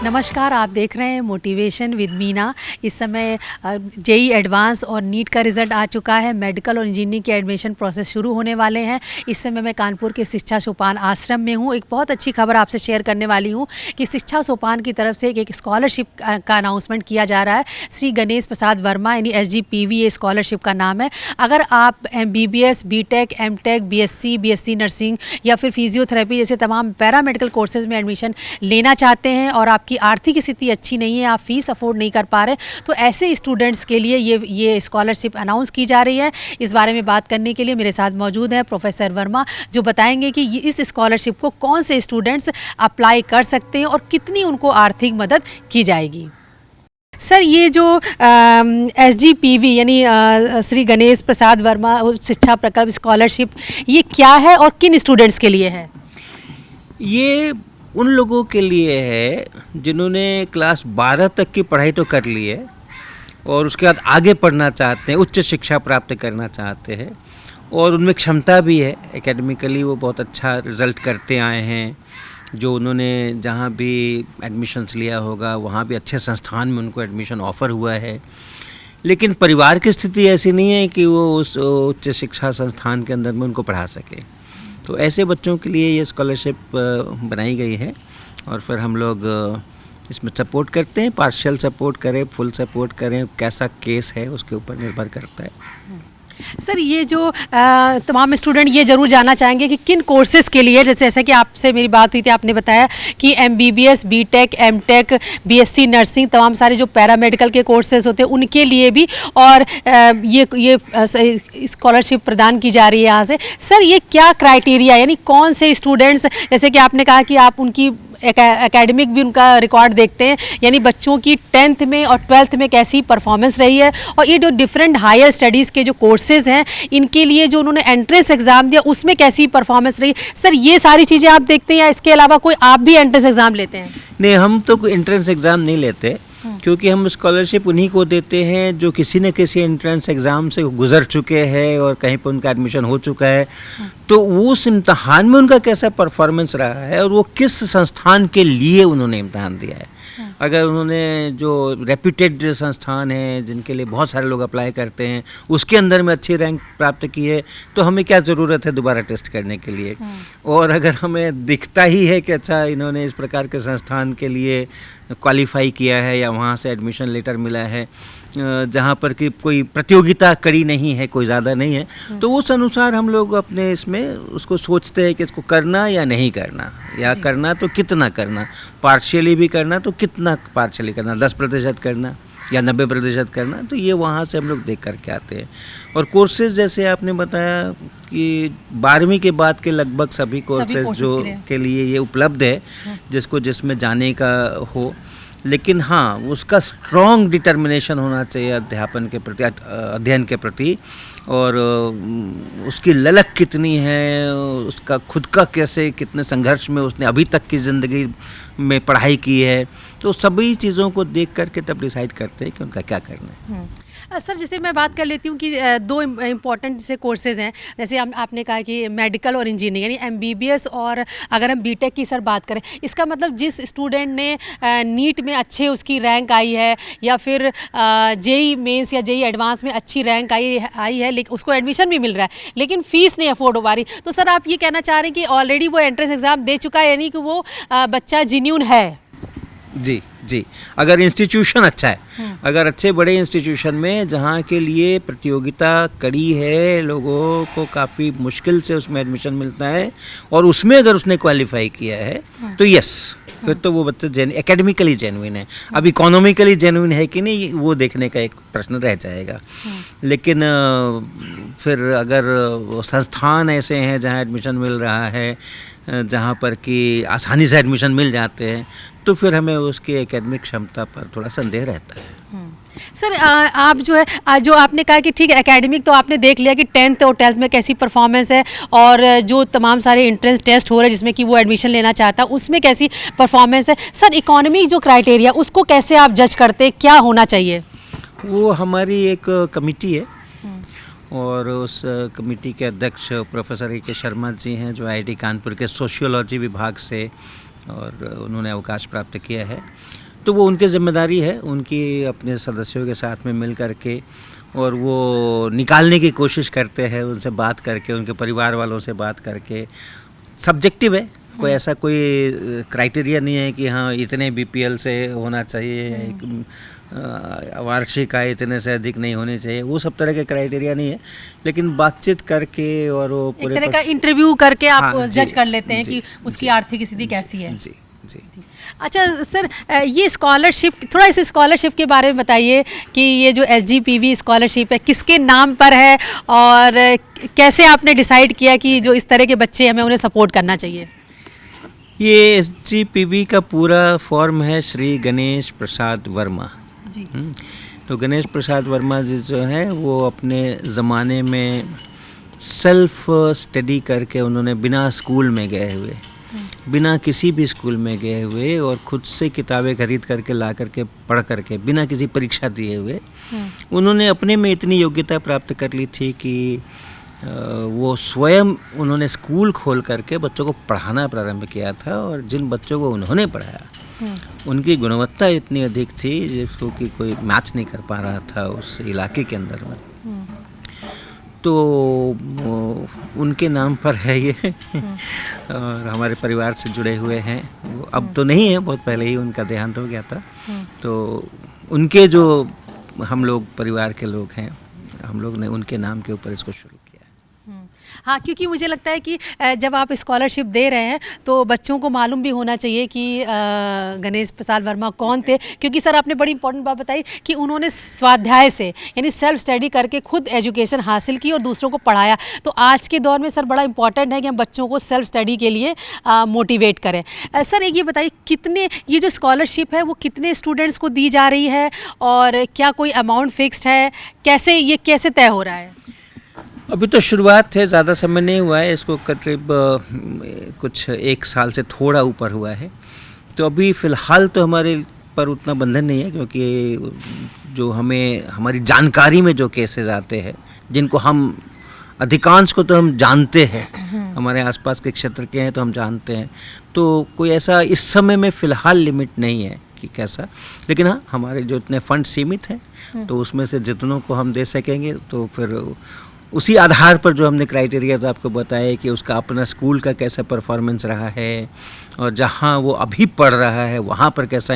नमस्कार, आप देख रहे हैं मोटिवेशन विद मीना। इस समय जेई एडवांस और नीट का रिज़ल्ट आ चुका है। मेडिकल और इंजीनियरिंग के एडमिशन प्रोसेस शुरू होने वाले हैं। इस समय मैं कानपुर के शिक्षा सोपान आश्रम में हूँ। एक बहुत अच्छी खबर आपसे शेयर करने वाली हूँ कि शिक्षा सोपान की तरफ से एक स्कॉलरशिप का अनाउंसमेंट किया जा रहा है। श्री गणेश प्रसाद वर्मा यानी SGPV ये स्कॉलरशिप का नाम है। अगर आप MBBS, BTech, MTech, BSc nursing या फिर फिजियोथेरेपी जैसे तमाम पैरामेडिकल कोर्सेज़ में एडमिशन लेना चाहते हैं और आपकी आर्थिक स्थिति अच्छी नहीं है, आप फीस अफोर्ड नहीं कर पा रहे, तो ऐसे स्टूडेंट्स के लिए ये स्कॉलरशिप अनाउंस की जा रही है। इस बारे में बात करने के लिए मेरे साथ मौजूद हैं प्रोफेसर वर्मा, जो बताएंगे कि इस स्कॉलरशिप को कौन से स्टूडेंट्स अप्लाई कर सकते हैं और कितनी उनको आर्थिक मदद की जाएगी। सर, ये जो SGPV यानी श्री गणेश प्रसाद वर्मा शिक्षा प्रकल्प स्कॉलरशिप, ये क्या है और किन स्टूडेंट्स के लिए है? ये उन लोगों के लिए है जिन्होंने क्लास 12 तक की पढ़ाई तो कर ली है और उसके बाद आगे पढ़ना चाहते हैं, उच्च शिक्षा प्राप्त करना चाहते हैं और उनमें क्षमता भी है। एकेडमिकली वो बहुत अच्छा रिज़ल्ट करते आए हैं। जो उन्होंने जहाँ भी एडमिशन्स लिया होगा वहाँ भी अच्छे संस्थान में उनको एडमिशन ऑफ़र हुआ है, लेकिन परिवार की स्थिति ऐसी नहीं है कि वो उस उच्च शिक्षा संस्थान के अंदर में उनको पढ़ा सके। तो ऐसे बच्चों के लिए ये स्कॉलरशिप बनाई गई है और फिर हम लोग इसमें सपोर्ट करते हैं। पार्शियल सपोर्ट करें, फुल सपोर्ट करें, कैसा केस है उसके ऊपर निर्भर करता है। सर, ये जो तमाम स्टूडेंट ये ज़रूर जानना चाहेंगे कि किन कोर्सेज़ के लिए, जैसे कि आपसे मेरी बात हुई थी, आपने बताया कि MBBS, BTech, MTech, BSc nursing, तमाम सारे जो पैरामेडिकल के कोर्सेज़ होते हैं उनके लिए भी और ये स्कॉलरशिप प्रदान की जा रही है यहाँ से। सर, ये क्या क्राइटेरिया, यानी कौन से स्टूडेंट्स, जैसे कि आपने कहा कि आप उनकी एकेडमिक भी उनका रिकॉर्ड देखते हैं, यानी बच्चों की 10th में और 12th में कैसी परफॉर्मेंस रही है, और ये जो डिफरेंट हायर स्टडीज़ के जो कोर्सेज़ हैं इनके लिए जो उन्होंने एंट्रेंस एग्ज़ाम दिया उसमें कैसी परफॉर्मेंस रही। सर, ये सारी चीज़ें आप देखते हैं या इसके अलावा कोई आप भी एंट्रेंस एग्ज़ाम लेते हैं? नहीं, हम तो कोई एंट्रेंस एग्ज़ाम नहीं लेते, क्योंकि हम स्कॉलरशिप उन्हीं को देते हैं जो किसी न किसी एंट्रेंस एग्ज़ाम से गुजर चुके हैं और कहीं पर उनका एडमिशन हो चुका है। तो उस इम्तहान में उनका कैसा परफॉर्मेंस रहा है और वो किस संस्थान के लिए उन्होंने इम्तहान दिया है। अगर उन्होंने जो रेप्यूटेड संस्थान है जिनके लिए बहुत सारे लोग अप्लाई करते हैं उसके अंदर में अच्छी रैंक प्राप्त की है, तो हमें क्या ज़रूरत है दोबारा टेस्ट करने के लिए। और अगर हमें दिखता ही है कि अच्छा इन्होंने इस प्रकार के संस्थान के लिए क्वालिफाई किया है या वहाँ से एडमिशन लेटर मिला है जहाँ पर कि कोई प्रतियोगिता कड़ी नहीं है, कोई ज़्यादा नहीं है, तो उस अनुसार हम लोग अपने इसमें उसको सोचते हैं कि इसको करना या नहीं करना, या करना तो कितना करना, पार्शियली भी करना तो कितना पार्शियली करना, 10% करना या 90% करना। तो ये वहाँ से हम लोग देख करके आते हैं। और कोर्सेज़ जैसे आपने बताया कि 12वीं के बाद के लगभग सभी कोर्सेज़ जो के लिए ये उपलब्ध है, जिसको जिसमें जाने का हो, लेकिन हाँ उसका स्ट्रॉन्ग डिटर्मिनेशन होना चाहिए अध्यापन के प्रति, अध्ययन के प्रति, और उसकी ललक कितनी है, उसका खुद का कैसे कितने संघर्ष में उसने अभी तक की ज़िंदगी में पढ़ाई की है, तो सभी चीज़ों को देख करके तब डिसाइड करते हैं कि उनका क्या करना है। सर, जैसे मैं बात कर लेती हूँ कि दो इम्पॉर्टेंट से कोर्सेज़ हैं, जैसे आपने कहा कि मेडिकल और इंजीनियरिंग यानी MBBS, और अगर हम BTech की सर बात करें, इसका मतलब जिस स्टूडेंट ने नीट में अच्छे उसकी रैंक आई है या फिर जेई मेंस या जेई एडवांस में अच्छी रैंक आई है, लेकिन उसको एडमिशन भी मिल रहा है लेकिन फ़ीस नहीं अफोर्ड हो पा रही, तो सर आप ये कहना चाह रहे हैं कि ऑलरेडी वो एंट्रेंस एग्ज़ाम दे चुका है, यानी कि वो बच्चा जेन्युइन है? जी जी, अगर इंस्टीट्यूशन अच्छा है, अगर अच्छे बड़े इंस्टीट्यूशन में जहाँ के लिए प्रतियोगिता कड़ी है, लोगों को काफ़ी मुश्किल से उसमें एडमिशन मिलता है और उसमें अगर उसने क्वालिफाई किया है तो यस, फिर तो वो बच्चा एकेडमिकली जेन्युइन है। अब इकोनॉमिकली जेन्युइन है कि नहीं वो देखने का एक प्रश्न रह जाएगा। लेकिन फिर अगर संस्थान ऐसे हैं जहाँ एडमिशन मिल रहा है, जहाँ पर कि आसानी से एडमिशन मिल जाते हैं, तो फिर हमें उसकी एकेडमिक क्षमता पर थोड़ा संदेह रहता है। सर, आप जो है जो आपने कहा कि ठीक है एकेडमिक तो आपने देख लिया कि 10th और 12th में कैसी परफॉर्मेंस है, और जो तमाम सारे एंट्रेंस टेस्ट हो रहे हैं जिसमें कि वो एडमिशन लेना चाहता है उसमें कैसी परफॉर्मेंस है। सर, इकोनॉमिक जो क्राइटेरिया उसको कैसे आप जज करते हैं, क्या होना चाहिए? वो हमारी एक कमेटी है और उस कमेटी के अध्यक्ष प्रोफेसर A.K. शर्मा जी हैं, जो IIT कानपुर के सोशियोलॉजी विभाग से और उन्होंने अवकाश प्राप्त किया है। तो वो उनकी जिम्मेदारी है, उनकी अपने सदस्यों के साथ में मिल कर के, और वो निकालने की कोशिश करते हैं, उनसे बात करके, उनके परिवार वालों से बात करके। सब्जेक्टिव है, कोई ऐसा कोई क्राइटेरिया नहीं है कि हाँ इतने बीपीएल से होना चाहिए, वार्षिक आय इतने से अधिक नहीं होनी चाहिए, वो सब तरह के क्राइटेरिया नहीं है। लेकिन बातचीत करके और वो एक तरह का इंटरव्यू करके आप हाँ, जज कर लेते हैं जी, कि उसकी जी, आर्थिक स्थिति कैसी है। जी जी। अच्छा सर, ये स्कॉलरशिप, थोड़ा इस स्कॉलरशिप के बारे में बताइए कि ये जो SGPV स्कॉलरशिप है किसके नाम पर है, और कैसे आपने डिसाइड किया कि जो इस तरह के बच्चे हमें उन्हें सपोर्ट करना चाहिए। ये SGPV का पूरा फॉर्म है श्री गणेश प्रसाद वर्मा जी। तो गणेश प्रसाद वर्मा जी जो हैं वो अपने ज़माने में सेल्फ स्टडी करके, उन्होंने बिना स्कूल में गए हुए, बिना किसी भी स्कूल में गए हुए, और खुद से किताबें खरीद करके ला करके पढ़ करके, बिना किसी परीक्षा दिए हुए, उन्होंने अपने में इतनी योग्यता प्राप्त कर ली थी कि वो स्वयं उन्होंने स्कूल खोल करके बच्चों को पढ़ाना प्रारंभ किया था। और जिन बच्चों को उन्होंने पढ़ाया उनकी गुणवत्ता इतनी अधिक थी जिसको कि कोई मैच नहीं कर पा रहा था उस इलाके के अंदर में। तो उनके नाम पर है ये और हमारे परिवार से जुड़े हुए हैं। वो अब तो नहीं है, बहुत पहले ही उनका देहांत हो गया था। तो उनके जो हम लोग परिवार के लोग हैं, हम लोग ने उनके नाम के ऊपर इसको शुरू किया। हाँ, क्योंकि मुझे लगता है कि जब आप स्कॉलरशिप दे रहे हैं तो बच्चों को मालूम भी होना चाहिए कि गणेश प्रसाद वर्मा कौन थे। क्योंकि सर आपने बड़ी इंपॉर्टेंट बात बताई कि उन्होंने स्वाध्याय से, यानी सेल्फ स्टडी करके खुद एजुकेशन हासिल की और दूसरों को पढ़ाया। तो आज के दौर में सर बड़ा इंपॉर्टेंट है कि हम बच्चों को सेल्फ स्टडी के लिए मोटिवेट करें। सर एक ये बताइए, कितने, ये जो स्कॉलरशिप है वो कितने स्टूडेंट्स को दी जा रही है, और क्या कोई अमाउंट फिक्स्ड है, कैसे तय हो रहा है? अभी तो शुरुआत है, ज़्यादा समय नहीं हुआ है इसको, करीब कुछ 1 साल से थोड़ा ऊपर हुआ है। तो अभी फ़िलहाल तो हमारे पर उतना बंधन नहीं है, क्योंकि जो हमें हमारी जानकारी में जो केसेस आते हैं, जिनको हम अधिकांश को तो हम जानते हैं, हमारे आसपास के क्षेत्र के हैं तो हम जानते हैं, तो कोई ऐसा इस समय में फ़िलहाल लिमिट नहीं है कि कैसा। लेकिन हाँ, हमारे जो इतने फंड सीमित हैं तो उसमें से जितनों को हम दे सकेंगे, तो फिर उसी आधार पर जो हमने क्राइटेरियाज आपको बताए कि उसका अपना स्कूल का कैसा परफॉर्मेंस रहा है, और जहाँ वो अभी पढ़ रहा है वहाँ पर कैसा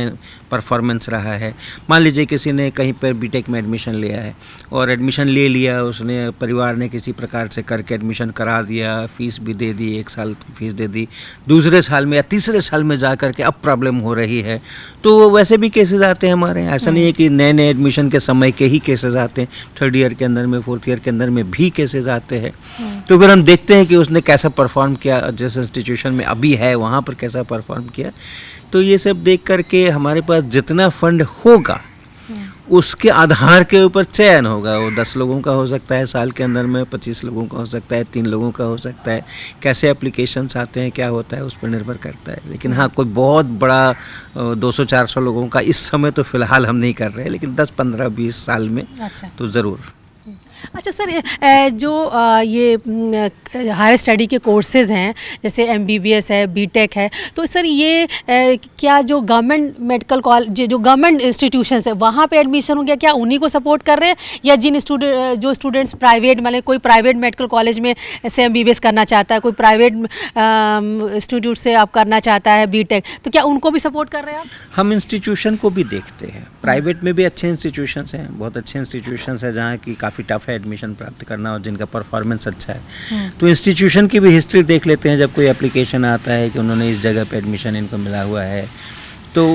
परफॉर्मेंस रहा है। मान लीजिए किसी ने कहीं पर बीटेक में एडमिशन लिया है, और एडमिशन ले लिया उसने, परिवार ने किसी प्रकार से करके एडमिशन करा दिया, फ़ीस भी दे दी, 1 साल की फ़ीस दे दी, दूसरे साल में या तीसरे साल में जा कर के अब प्रॉब्लम हो रही है, तो वैसे भी केसेस आते हैं हमारे। ऐसा नहीं है कि नए नए एडमिशन के समय के ही केसेस आते हैं, 3rd ईयर के अंदर में, 4th ईयर के अंदर में भी केसेस आते हैं। तो फिर हम देखते हैं कि उसने कैसा परफॉर्म किया, जिस इंस्टीट्यूशन में अभी है वहाँ पर कैसा परफॉर्म किया। तो ये सब देख करके हमारे पास जितना फंड होगा उसके आधार के ऊपर चयन होगा। वो 10 लोगों का हो सकता है साल के अंदर में, 25 लोगों का हो सकता है, 3 लोगों का हो सकता है। कैसे एप्लीकेशंस आते हैं, क्या होता है, उस पर निर्भर करता है। लेकिन हाँ, कोई बहुत बड़ा 200-400 लोगों का इस समय तो फ़िलहाल हम नहीं कर रहे हैं, लेकिन 10, 15, 20 साल में तो ज़रूर। अच्छा सर, जो ये हायर स्टडी के कोर्सेज़ हैं, जैसे MBBS है, BTech है, तो सर ये क्या जो गवर्नमेंट मेडिकल कॉलेज, जो गवर्नमेंट इंस्टीट्यूशंस है वहाँ पे एडमिशन हो गया, क्या उन्हीं को सपोर्ट कर रहे हैं, या जिन स्टूडेंट्स प्राइवेट, मतलब कोई प्राइवेट मेडिकल कॉलेज में से MBBS करना चाहता है, कोई प्राइवेट इंस्टीट्यूट से आप करना चाहता है BTech, तो क्या उनको भी सपोर्ट कर रहे हैं आप? हम इंस्टीट्यूशन को भी देखते हैं। प्राइवेट में भी अच्छे इंस्टीट्यूशंस हैं, बहुत अच्छे इंस्टीट्यूशंस हैं जहाँ की काफ़ी टफ है एडमिशन प्राप्त करना और जिनका परफॉर्मेंस अच्छा है। तो इंस्टीट्यूशन की भी हिस्ट्री देख लेते हैं। जब कोई एप्लीकेशन आता है कि उन्होंने इस जगह पे एडमिशन इनको मिला हुआ है, तो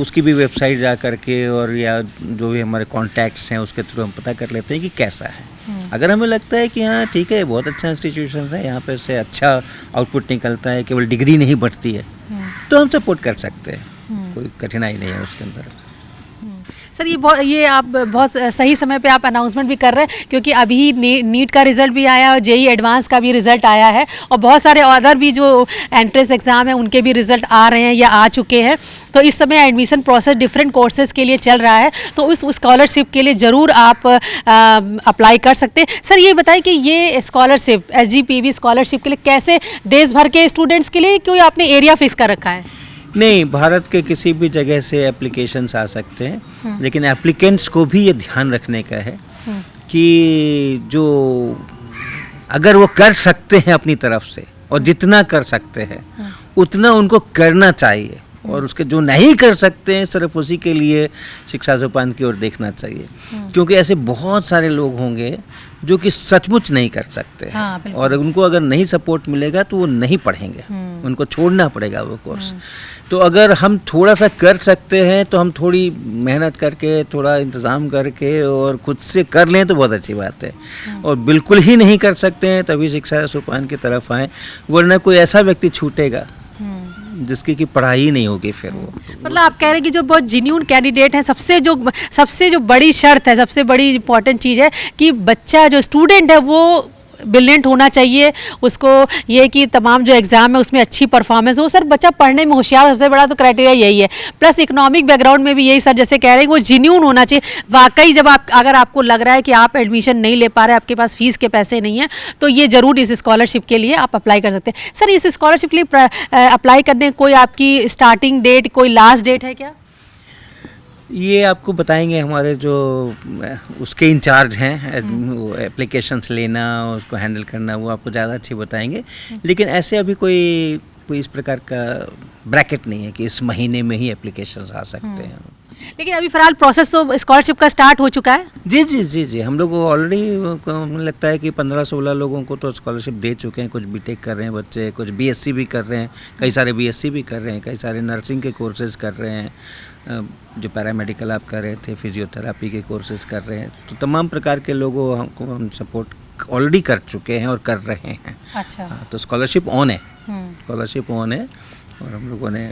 उसकी भी वेबसाइट जा करके, और या जो भी हमारे कॉन्टैक्ट्स हैं उसके थ्रू हम पता कर लेते हैं कि कैसा है। अगर हमें लगता है कि हाँ ठीक है, बहुत अच्छा इंस्टीट्यूशन है, यहाँ पर से अच्छा आउटपुट निकलता है, केवल डिग्री नहीं बढ़ती है, तो हम सपोर्ट कर सकते हैं। कोई कठिनाई नहीं है उसके अंदर। सर ये आप बहुत सही समय पे आप अनाउंसमेंट भी कर रहे हैं, क्योंकि अभी नीट का रिज़ल्ट भी आया और JEE एडवांस का भी रिज़ल्ट आया है, और बहुत सारे अदर भी जो एंट्रेंस एग्ज़ाम है उनके भी रिज़ल्ट आ रहे हैं या आ चुके हैं। तो इस समय एडमिशन प्रोसेस डिफरेंट कोर्सेज़ के लिए चल रहा है, तो उस स्कॉलरशिप के लिए ज़रूर आप अप्लाई कर सकते हैं। सर ये बताइए कि ये स्कॉलरशिप SGPV स्कॉलरशिप के लिए कैसे, देश भर के स्टूडेंट्स के लिए, क्यों आपने एरिया फिक्स कर रखा है? नहीं, भारत के किसी भी जगह से एप्लीकेशंस आ सकते हैं, लेकिन एप्लीकेंट्स को भी ये ध्यान रखने का है कि जो अगर वो कर सकते हैं अपनी तरफ से और जितना कर सकते हैं उतना उनको करना चाहिए, और उसके जो नहीं कर सकते हैं सिर्फ उसी के लिए शिक्षा सोपान की ओर देखना चाहिए, क्योंकि ऐसे बहुत सारे लोग होंगे जो कि सचमुच नहीं कर सकते हैं। हाँ, और उनको अगर नहीं सपोर्ट मिलेगा तो वो नहीं पढ़ेंगे, उनको छोड़ना पड़ेगा वो कोर्स। तो अगर हम थोड़ा सा कर सकते हैं तो हम थोड़ी मेहनत करके, थोड़ा इंतज़ाम करके और खुद से कर लें तो बहुत अच्छी बात है। और बिल्कुल ही नहीं कर सकते हैं तभी शिक्षा सोपान की तरफ आएँ, वरना कोई ऐसा व्यक्ति छूटेगा जिसकी की पढ़ाई नहीं होगी फिर वो। मतलब आप कह रहे हैं कि जो बहुत जेन्युइन कैंडिडेट हैं, सबसे जो बड़ी शर्त है, सबसे बड़ी इंपॉर्टेंट चीज़ है कि बच्चा जो स्टूडेंट है वो ब्रिलियंट होना चाहिए, उसको ये कि तमाम जो एग्ज़ाम है उसमें अच्छी परफॉर्मेंस हो। सर बच्चा पढ़ने में होशियार, सबसे बड़ा तो क्राइटेरिया यही है, प्लस इकोनॉमिक बैकग्राउंड में भी यही सर जैसे कह रहे हैं वो जेन्युइन होना चाहिए। वाकई जब अगर आपको लग रहा है कि आप एडमिशन नहीं ले पा रहे, आपके पास फीस के पैसे नहीं हैं, तो ये ज़रूर इस स्कॉलरशिप के लिए आप अप्लाई कर सकते हैं। सर इस स्कॉलरशिप के लिए अप्लाई करने कोई आपकी स्टार्टिंग डेट, कोई लास्ट डेट है क्या? ये आपको बताएंगे हमारे जो उसके इंचार्ज हैं, वो एप्लीकेशंस लेना, उसको हैंडल करना, वो आपको ज़्यादा अच्छी बताएंगे। लेकिन ऐसे अभी कोई इस प्रकार का ब्रैकेट नहीं है कि इस महीने में ही एप्लीकेशंस आ सकते हैं। लेकिन अभी फिलहाल प्रोसेस तो स्कॉलरशिप का स्टार्ट हो चुका है। जी, हम लोग ऑलरेडी मुझे लगता है कि 15-16 लोगों को तो स्कॉलरशिप दे चुके हैं। कुछ बीटेक कर रहे हैं बच्चे, कुछ बीएससी भी कर रहे हैं, कई सारे बीएससी भी कर रहे हैं, कई सारे नर्सिंग के कोर्सेज कर रहे हैं, जो पैरामेडिकल आप कर रहे थे, फिजियोथेरापी के कोर्सेज कर रहे हैं। तो तमाम प्रकार के लोगों हमको हम सपोर्ट ऑलरेडी कर चुके हैं और कर रहे हैं। अच्छा। हाँ, तो स्कॉलरशिप ऑन है, स्कॉलरशिप ऑन है। और हम लोगों ने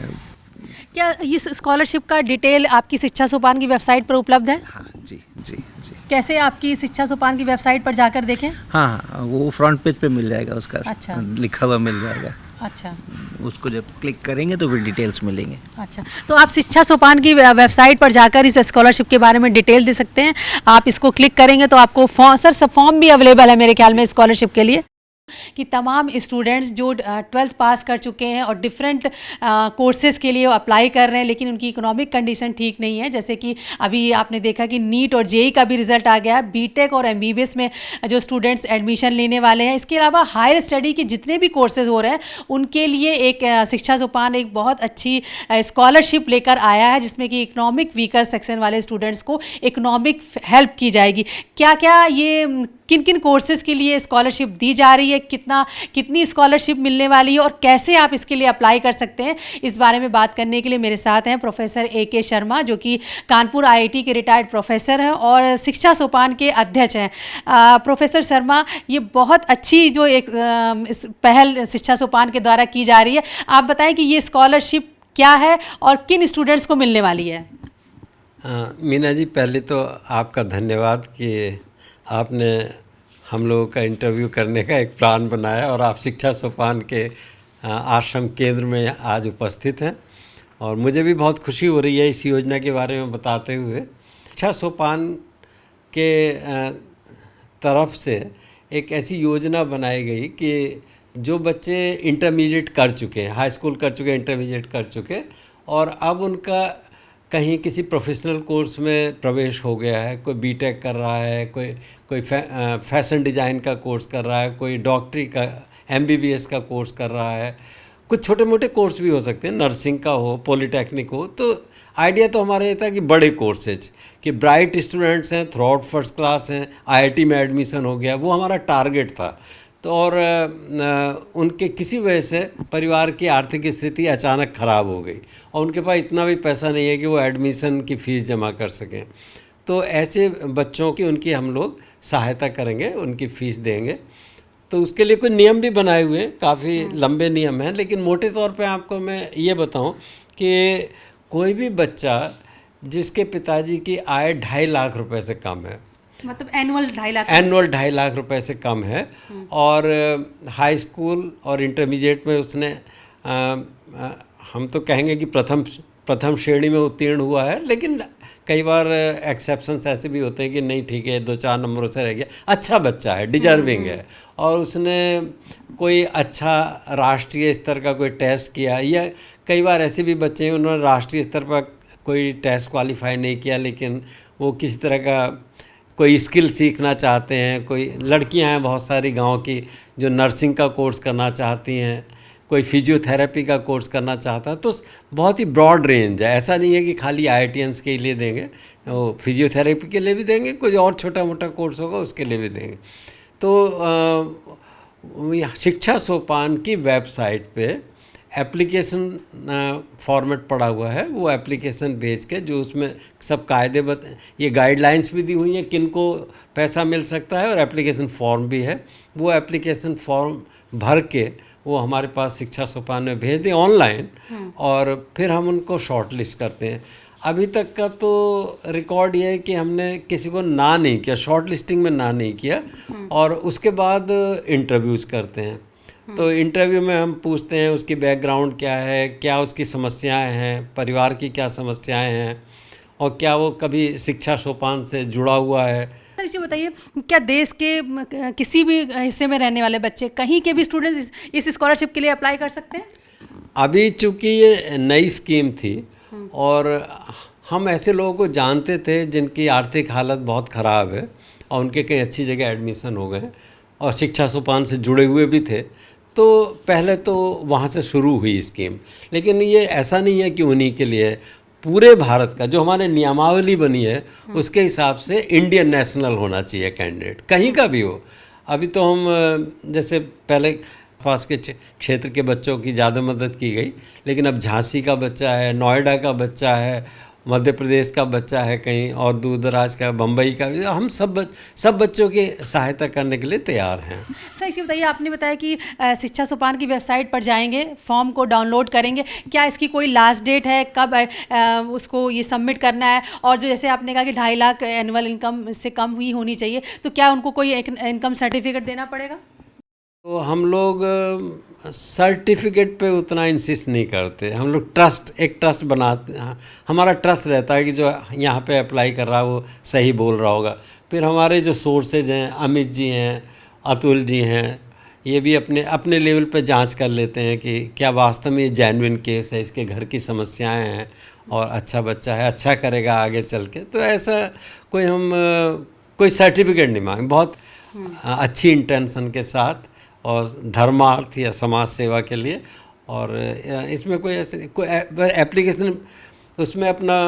क्या इस स्कॉलरशिप का डिटेल आपकी शिक्षा सोपान की वेबसाइट पर उपलब्ध है? हाँ जी। कैसे आपकी शिक्षा सोपान की वेबसाइट पर जाकर देखें? हाँ, वो फ्रंट पेज पे मिल जाएगा, उसका अच्छा। लिखा हुआ मिल जाएगा। अच्छा, उसको जब क्लिक करेंगे तो फिर डिटेल्स मिलेंगे। अच्छा, तो आप शिक्षा सोपान की वेबसाइट पर जाकर इस स्कॉलरशिप के बारे में डिटेल दे सकते हैं। आप इसको क्लिक करेंगे तो आपको सब फॉर्म भी अवेलेबल है मेरे ख्याल में स्कॉलरशिप के लिए, कि तमाम स्टूडेंट्स जो 12th पास कर चुके हैं और डिफरेंट कोर्सेज़ के लिए अप्लाई कर रहे हैं, लेकिन उनकी इकोनॉमिक कंडीशन ठीक नहीं है, जैसे कि अभी आपने देखा कि नीट और जेई का भी रिजल्ट आ गया है, बीटेक और एमबीबीएस में जो स्टूडेंट्स एडमिशन लेने वाले हैं। इसके अलावा हायर स्टडी के जितने भी कोर्सेज़ हो रहे हैं उनके लिए एक शिक्षा सोपान एक बहुत अच्छी स्कॉलरशिप लेकर आया है, जिसमें कि इकोनॉमिक वीकर सेक्शन वाले स्टूडेंट्स को इकोनॉमिक हेल्प की जाएगी। क्या ये किन किन कोर्सेज़ के लिए स्कॉलरशिप दी जा रही है, कितनी स्कॉलरशिप मिलने वाली है और कैसे आप इसके लिए अप्लाई कर सकते हैं, इस बारे में बात करने के लिए मेरे साथ हैं प्रोफेसर AK शर्मा, जो कि कानपुर IIT के रिटायर्ड प्रोफेसर हैं और शिक्षा सोपान के अध्यक्ष हैं। प्रोफेसर शर्मा, ये बहुत अच्छी जो एक पहल शिक्षा सोपान के द्वारा की जा रही है, आप बताएं कि ये स्कॉलरशिप क्या है और किन स्टूडेंट्स को मिलने वाली है? मीना जी, पहले तो आपका धन्यवाद कि आपने हम लोगों का इंटरव्यू करने का एक प्लान बनाया और आप शिक्षा सोपान के आश्रम केंद्र में आज उपस्थित हैं, और मुझे भी बहुत खुशी हो रही है इस योजना के बारे में बताते हुए। शिक्षा सोपान के तरफ से एक ऐसी योजना बनाई गई कि जो बच्चे इंटरमीडिएट कर चुके हैं, हाई स्कूल कर चुके हैं, इंटरमीडिएट कर चुके, और अब उनका कहीं किसी प्रोफेशनल कोर्स में प्रवेश हो गया है, कोई बीटेक कर रहा है, कोई फैशन डिज़ाइन का कोर्स कर रहा है, कोई डॉक्टरी का MBBS का कोर्स कर रहा है, कुछ छोटे मोटे कोर्स भी हो सकते हैं, नर्सिंग का हो, पॉलिटेक्निक हो। तो आइडिया तो हमारा ये था कि बड़े कोर्सेज, कि ब्राइट स्टूडेंट्स हैं, थ्रू आउट फर्स्ट क्लास हैं, IIT में एडमिशन हो गया, वो हमारा टारगेट था। तो और उनके किसी वजह से परिवार की आर्थिक स्थिति अचानक ख़राब हो गई और उनके पास इतना भी पैसा नहीं है कि वो एडमिशन की फ़ीस जमा कर सकें। तो ऐसे बच्चों की उनकी हम लोग सहायता करेंगे, उनकी फ़ीस देंगे। तो उसके लिए कुछ नियम भी बनाए हुए हैं, काफ़ी लंबे नियम हैं, लेकिन मोटे तौर पे आपको मैं ये बताऊं कि कोई भी बच्चा जिसके पिताजी की आय 2.5 लाख रुपए से कम है, मतलब एनुअल 2.5 लाख रुपए से कम है, और हाई स्कूल और इंटरमीडिएट में उसने हम तो कहेंगे कि प्रथम प्रथम श्रेणी में उत्तीर्ण हुआ है, लेकिन कई बार एक्सेप्शंस ऐसे भी होते हैं कि नहीं ठीक है 2-4 नंबरों से रह गया, अच्छा बच्चा है, डिजर्विंग है, और उसने कोई अच्छा राष्ट्रीय स्तर का कोई टेस्ट किया, या कई बार ऐसे भी बच्चे हैं उन्होंने राष्ट्रीय स्तर पर कोई टेस्ट क्वालिफाई नहीं किया, लेकिन वो किसी तरह का कोई स्किल सीखना चाहते हैं। कोई लड़कियां हैं बहुत सारी गांव की जो नर्सिंग का कोर्स करना चाहती हैं, कोई फिजियोथेरेपी का कोर्स करना चाहता है। तो बहुत ही ब्रॉड रेंज है, ऐसा नहीं है कि खाली IITians के लिए देंगे, वो फिजियोथेरेपी के लिए भी देंगे, कोई और छोटा मोटा कोर्स होगा उसके लिए भी देंगे। तो शिक्षा सोपान की वेबसाइट पे एप्लीकेशन फॉर्मेट पड़ा हुआ है, वो एप्लीकेशन भेज के जो उसमें सब कायदे ये गाइडलाइंस भी दी हुई हैं किन को पैसा मिल सकता है, और एप्लीकेशन फॉर्म भी है। वो एप्लीकेशन फॉर्म भर के वो हमारे पास शिक्षा सोपान में भेज दें ऑनलाइन, और फिर हम उनको शॉर्ट लिस्ट करते हैं। अभी तक का तो रिकॉर्ड ये है कि हमने किसी को ना नहीं किया, शॉर्ट लिस्टिंग में ना नहीं किया, और उसके बाद इंटरव्यूज़ करते हैं। तो इंटरव्यू में हम पूछते हैं उसकी बैकग्राउंड क्या है, क्या उसकी समस्याएं हैं, परिवार की क्या समस्याएं हैं, और क्या वो कभी शिक्षा सोपान से जुड़ा हुआ है। सर इसे बताइए, क्या देश के किसी भी हिस्से में रहने वाले बच्चे, कहीं के भी स्टूडेंट्स इस स्कॉलरशिप के लिए अप्लाई कर सकते हैं? अभी चूँकि ये नई स्कीम थी और हम ऐसे लोगों को जानते थे जिनकी आर्थिक हालत बहुत ख़राब है और उनके कई अच्छी जगह एडमिशन हो गए और शिक्षा सोपान से जुड़े हुए भी थे, तो पहले तो वहाँ से शुरू हुई स्कीम। लेकिन ये ऐसा नहीं है कि उन्हीं के लिए, पूरे भारत का जो हमारे नियमावली बनी है उसके हिसाब से इंडियन नेशनल होना चाहिए कैंडिडेट, कहीं का भी हो। अभी तो हम जैसे पहले पास के क्षेत्र के बच्चों की ज़्यादा मदद की गई, लेकिन अब झांसी का बच्चा है, नोएडा का बच्चा है, मध्य प्रदेश का बच्चा है, कहीं और दूर दराज का, बम्बई का, हम सब बच्चों की सहायता करने के लिए तैयार हैं। सर इसे बताइए, आपने बताया कि शिक्षा सोपान की वेबसाइट पर जाएंगे, फॉर्म को डाउनलोड करेंगे, क्या इसकी कोई लास्ट डेट है, कब उसको ये सबमिट करना है? और जो जैसे आपने कहा कि 2.5 लाख एनुअल इनकम से कम हुई होनी चाहिए, तो क्या उनको कोई इनकम सर्टिफिकेट देना पड़ेगा? तो हम लोग सर्टिफिकेट पे उतना इंसिस्ट नहीं करते, हम लोग एक ट्रस्ट बनाते हैं। हमारा ट्रस्ट रहता है कि जो यहाँ पे अप्लाई कर रहा है वो सही बोल रहा होगा। फिर हमारे जो सोर्सेज हैं, अमित जी हैं, अतुल जी हैं, ये भी अपने लेवल पे जांच कर लेते हैं कि क्या वास्तव में ये जेन्युइन केस है, इसके घर की समस्याएं हैं और अच्छा बच्चा है, अच्छा करेगा आगे चल के। तो ऐसा कोई सर्टिफिकेट नहीं मांगे, बहुत अच्छी इंटेंशन के साथ और धर्मार्थ या समाज सेवा के लिए। और इसमें कोई एप्लीकेशन, उसमें अपना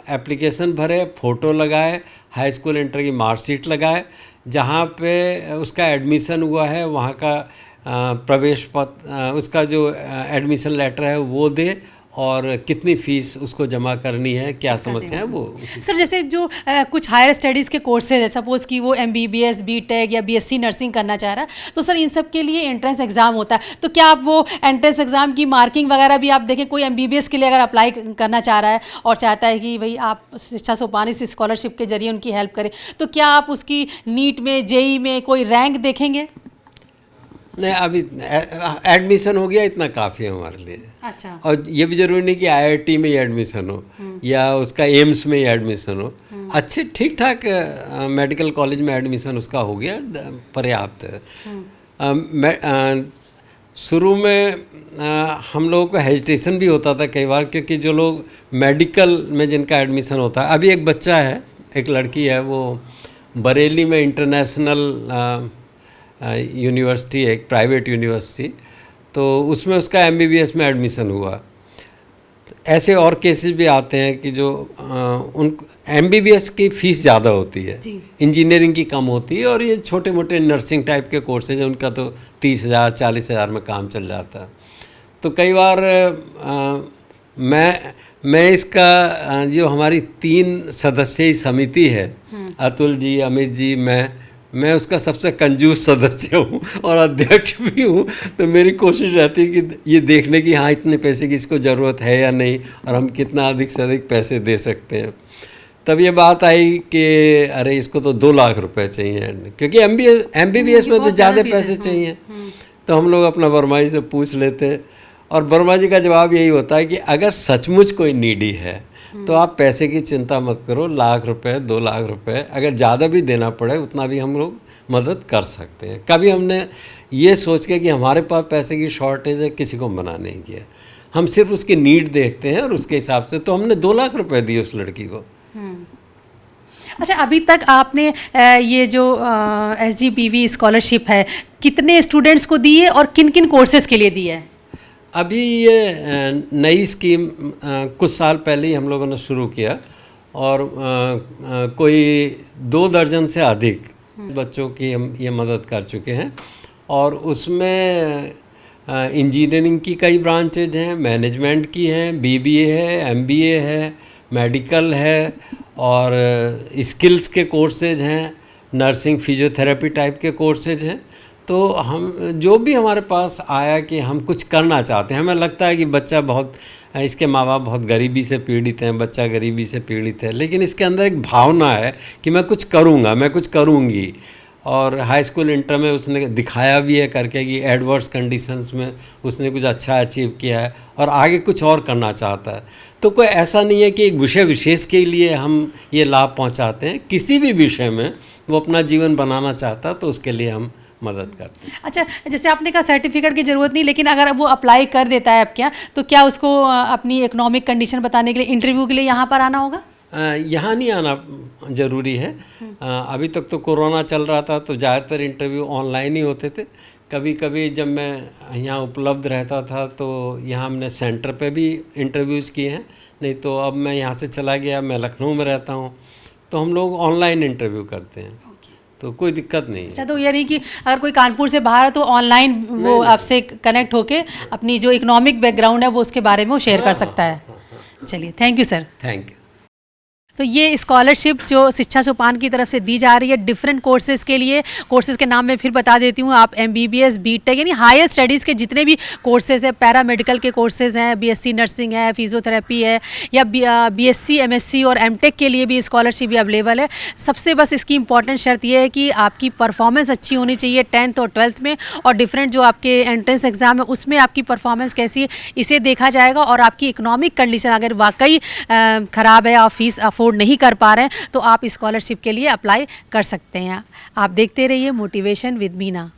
एप्लीकेशन भरे, फ़ोटो लगाए, हाई स्कूल इंटर की मार्कशीट लगाए, जहाँ पे उसका एडमिशन हुआ है वहाँ का प्रवेश पत्र, उसका जो एडमिशन लेटर है वो दे, और कितनी फ़ीस उसको जमा करनी है, क्या समस्या है वो। सर जैसे जो कुछ हायर स्टडीज़ के कोर्सेज है, सपोज़ कि वो MBBS, BTech या BSc नर्सिंग करना चाह रहा है, तो सर इन सब के लिए एंट्रेंस एग्ज़ाम होता है, तो क्या आप वो एंट्रेंस एग्ज़ाम की मार्किंग वगैरह भी आप देखें? कोई MBBS के लिए अगर अप्लाई करना चाह रहा है और चाहता है कि भाई आप शिक्षा सोपान इस स्कॉलरशिप के जरिए उनकी हेल्प करें, तो क्या आप उसकी नीट में, JEE में कोई रैंक देखेंगे? नहीं, अभी एडमिशन हो गया, इतना काफ़ी है हमारे लिए। अच्छा। और ये भी ज़रूरी नहीं कि IIT में ही एडमिशन हो या उसका एम्स में ही एडमिशन हो, अच्छे ठीक ठाक मेडिकल कॉलेज में एडमिशन उसका हो गया, पर्याप्त है। शुरू में हम लोगों को हेजिटेशन भी होता था कई बार, क्योंकि जो लोग मेडिकल में जिनका एडमिशन होता है, अभी एक बच्चा है, एक लड़की है, वो बरेली में इंटरनेशनल यूनिवर्सिटी है, एक प्राइवेट यूनिवर्सिटी, तो उसमें उसका MBBS में एडमिशन हुआ। ऐसे और केसेस भी आते हैं कि जो उन MBBS की फ़ीस ज़्यादा होती है, इंजीनियरिंग की कम होती है, और ये छोटे मोटे नर्सिंग टाइप के कोर्सेज हैं, उनका तो 30,000 40,000 में काम चल जाता है। तो कई बार मैं इसका जो हमारी 3 सदस्यीय समिति है, अतुल जी, अमित जी, मैं उसका सबसे कंजूस सदस्य हूँ और अध्यक्ष भी हूँ। तो मेरी कोशिश रहती है कि ये देखने की हाँ इतने पैसे की इसको ज़रूरत है या नहीं, और हम कितना अधिक से अधिक पैसे दे सकते हैं। तब ये बात आई कि अरे इसको तो 2 लाख रुपए चाहिए, क्योंकि MBBS में तो ज़्यादा पैसे चाहिए। तो हम लोग अपना वर्माई से पूछ लेते और वर्मा जी का जवाब यही होता है कि अगर सचमुच कोई नीडी है तो आप पैसे की चिंता मत करो, 1 लाख रुपए 2 लाख रुपए अगर ज़्यादा भी देना पड़े उतना भी हम लोग मदद कर सकते हैं। कभी हमने ये सोच के कि हमारे पास पैसे की शॉर्टेज है किसी को मना नहीं किया। हम सिर्फ उसकी नीड देखते हैं और उसके हिसाब से, तो हमने 2 लाख रुपए दिए उस लड़की को। अच्छा, अभी तक आपने ये जो SGPV स्कॉलरशिप है कितने स्टूडेंट्स को दी है और किन किन कोर्सेज के लिए दी है? अभी ये नई स्कीम कुछ साल पहले ही हम लोगों ने शुरू किया और कोई 2 दर्जन से अधिक बच्चों की हम ये मदद कर चुके हैं। और उसमें इंजीनियरिंग की कई ब्रांचेज हैं, मैनेजमेंट की हैं, BBA है, MBA है, मेडिकल है और स्किल्स के कोर्सेज हैं, नर्सिंग फिजियोथेरेपी टाइप के कोर्सेज हैं। तो हम जो भी हमारे पास आया कि हम कुछ करना चाहते हैं, हमें लगता है कि बच्चा बहुत, इसके माँ बाप बहुत गरीबी से पीड़ित हैं, बच्चा गरीबी से पीड़ित है, लेकिन इसके अंदर एक भावना है कि मैं कुछ करूँगा, मैं कुछ करूँगी। और हाई स्कूल इंटर में उसने दिखाया भी है करके कि एडवर्स कंडीशंस में उसने कुछ अच्छा अचीव किया है और आगे कुछ और करना चाहता है। तो कोई ऐसा नहीं है कि एक विषय विशेष के लिए हम ये लाभ पहुंचाते हैं, किसी भी विषय में वो अपना जीवन बनाना चाहता तो उसके लिए हम मदद करते हैं। अच्छा, जैसे आपने कहा सर्टिफिकेट की ज़रूरत नहीं, लेकिन अगर वो अप्लाई कर देता है आपके यहाँ, तो क्या उसको अपनी इकोनॉमिक कंडीशन बताने के लिए इंटरव्यू के लिए यहाँ पर आना होगा? यहाँ नहीं आना ज़रूरी है। अभी तक तो कोरोना चल रहा था तो ज़्यादातर इंटरव्यू ऑनलाइन ही होते थे। कभी कभी जब मैं यहाँ उपलब्ध रहता था तो यहाँ हमने सेंटर पे भी इंटरव्यूज़ किए हैं, नहीं तो अब मैं यहाँ से चला गया, मैं लखनऊ में रहता हूँ, तो हम लोग ऑनलाइन इंटरव्यू करते हैं। तो कोई दिक्कत नहीं है। अच्छा, तो ये नहीं कि अगर कोई कानपुर से बाहर है तो ऑनलाइन वो आपसे कनेक्ट होके अपनी जो इकोनॉमिक बैकग्राउंड है वो उसके बारे में वो शेयर कर सकता है। चलिए, thank you sir. Thank you. तो ये स्कॉलरशिप जो शिक्षा सोपान की तरफ से दी जा रही है डिफरेंट कोर्सेज़ के लिए, कोर्सेज़ के नाम मैं फिर बता देती हूँ, आप MBBS BTech यानी हायर स्टडीज़ के जितने भी कोर्सेज़ हैं, पैरामेडिकल के कोर्सेज़ हैं, BSc नर्सिंग है, फिजियोथेरेपी है, या BSc MSc और MTech के लिए भी स्कॉलरशिप भी अवेलेबल है। सबसे बस इसकी इंपॉर्टेंट शर्त ये है कि आपकी परफॉर्मेंस अच्छी होनी चाहिए 10th और 12th में, और डिफरेंट जो आपके एंट्रेंस एग्ज़ाम है उसमें आपकी परफॉर्मेंस कैसी है इसे देखा जाएगा। और आपकी इकोनॉमिक कंडीशन अगर वाकई ख़राब है, आप फीस अफोर्ड नहीं कर पा रहे हैं, तो आप स्कॉलरशिप के लिए अप्लाई कर सकते हैं। आप देखते रहिए मोटिवेशन विद मीना।